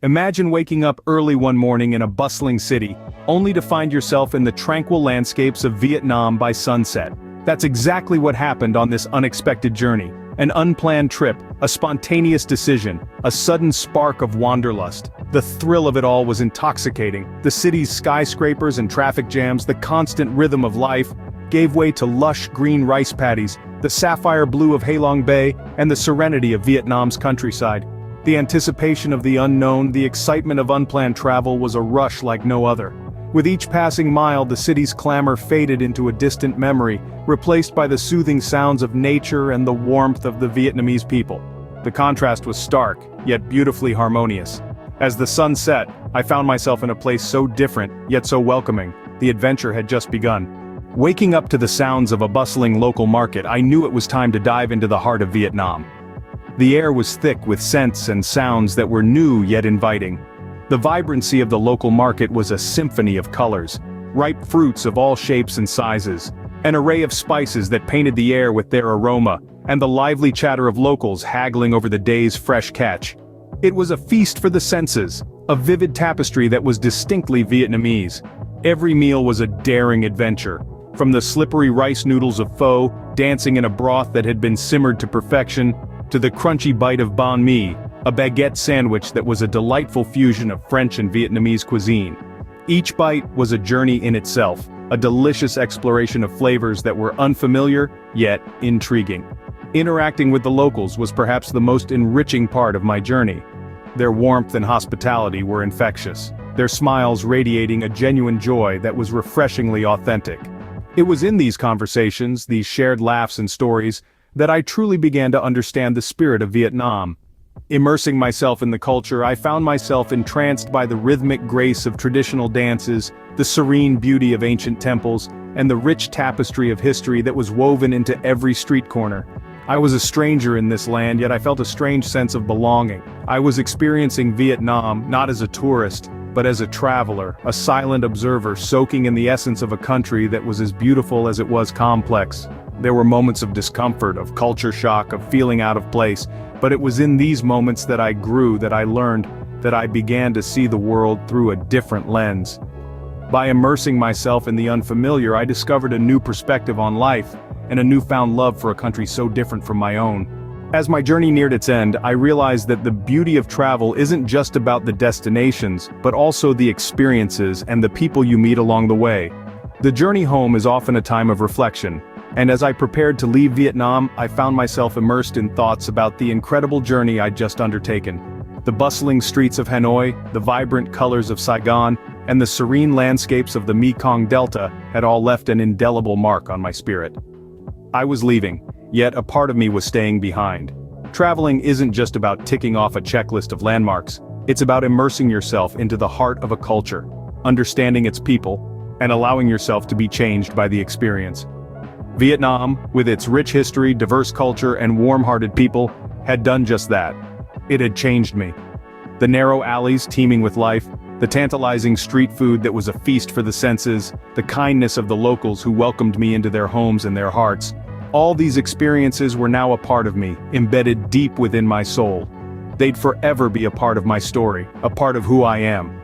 Imagine waking up early one morning in a bustling city, only to find yourself in the tranquil landscapes of Vietnam by sunset. That's exactly what happened on this unexpected journey. An unplanned trip, a spontaneous decision, a sudden spark of wanderlust. The thrill of it all was intoxicating. The city's skyscrapers and traffic jams, the constant rhythm of life, gave way to lush green rice paddies, the sapphire blue of Halong Bay, and the serenity of Vietnam's countryside. The anticipation of the unknown, the excitement of unplanned travel was a rush like no other. With each passing mile, the city's clamor faded into a distant memory, replaced by the soothing sounds of nature and the warmth of the Vietnamese people. The contrast was stark, yet beautifully harmonious. As the sun set, I found myself in a place so different, yet so welcoming. The adventure had just begun. Waking up to the sounds of a bustling local market, I knew it was time to dive into the heart of Vietnam. The air was thick with scents and sounds that were new yet inviting. The vibrancy of the local market was a symphony of colors, ripe fruits of all shapes and sizes, an array of spices that painted the air with their aroma, and the lively chatter of locals haggling over the day's fresh catch. It was a feast for the senses, a vivid tapestry that was distinctly Vietnamese. Every meal was a daring adventure, from the slippery rice noodles of pho, dancing in a broth that had been simmered to perfection, to the crunchy bite of banh mi, a baguette sandwich that was a delightful fusion of French and Vietnamese cuisine. Each bite was a journey in itself, a delicious exploration of flavors that were unfamiliar, yet intriguing. Interacting with the locals was perhaps the most enriching part of my journey. Their warmth and hospitality were infectious, their smiles radiating a genuine joy that was refreshingly authentic. It was in these conversations, these shared laughs and stories, that I truly began to understand the spirit of Vietnam. Immersing myself in the culture, I found myself entranced by the rhythmic grace of traditional dances, the serene beauty of ancient temples, and the rich tapestry of history that was woven into every street corner. I was a stranger in this land, yet I felt a strange sense of belonging. I was experiencing Vietnam, not as a tourist, but as a traveler, a silent observer soaking in the essence of a country that was as beautiful as it was complex. There were moments of discomfort, of culture shock, of feeling out of place, but it was in these moments that I grew, that I learned, that I began to see the world through a different lens. By immersing myself in the unfamiliar, I discovered a new perspective on life, and a newfound love for a country so different from my own. As my journey neared its end, I realized that the beauty of travel isn't just about the destinations, but also the experiences and the people you meet along the way. The journey home is often a time of reflection, and as I prepared to leave Vietnam, I found myself immersed in thoughts about the incredible journey I'd just undertaken. The bustling streets of Hanoi, the vibrant colors of Saigon, and the serene landscapes of the Mekong Delta had all left an indelible mark on my spirit. I was leaving, yet a part of me was staying behind. Traveling isn't just about ticking off a checklist of landmarks, it's about immersing yourself into the heart of a culture, understanding its people, and allowing yourself to be changed by the experience. Vietnam, with its rich history, diverse culture, and warm-hearted people, had done just that. It had changed me. The narrow alleys teeming with life, the tantalizing street food that was a feast for the senses, the kindness of the locals who welcomed me into their homes and their hearts, all these experiences were now a part of me, embedded deep within my soul. They'd forever be a part of my story, a part of who I am.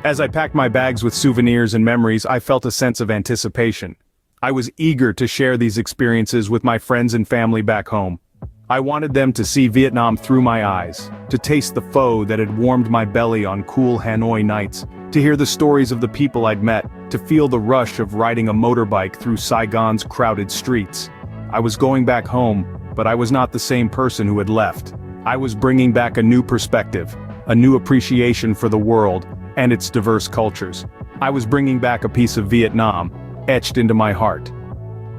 As I packed my bags with souvenirs and memories, I felt a sense of anticipation. I was eager to share these experiences with my friends and family back home. I wanted them to see Vietnam through my eyes, to taste the pho that had warmed my belly on cool Hanoi nights, to hear the stories of the people I'd met, to feel the rush of riding a motorbike through Saigon's crowded streets. I was going back home, but I was not the same person who had left. I was bringing back a new perspective, a new appreciation for the world and its diverse cultures. I was bringing back a piece of Vietnam, etched into my heart.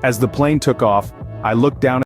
As the plane took off, I looked down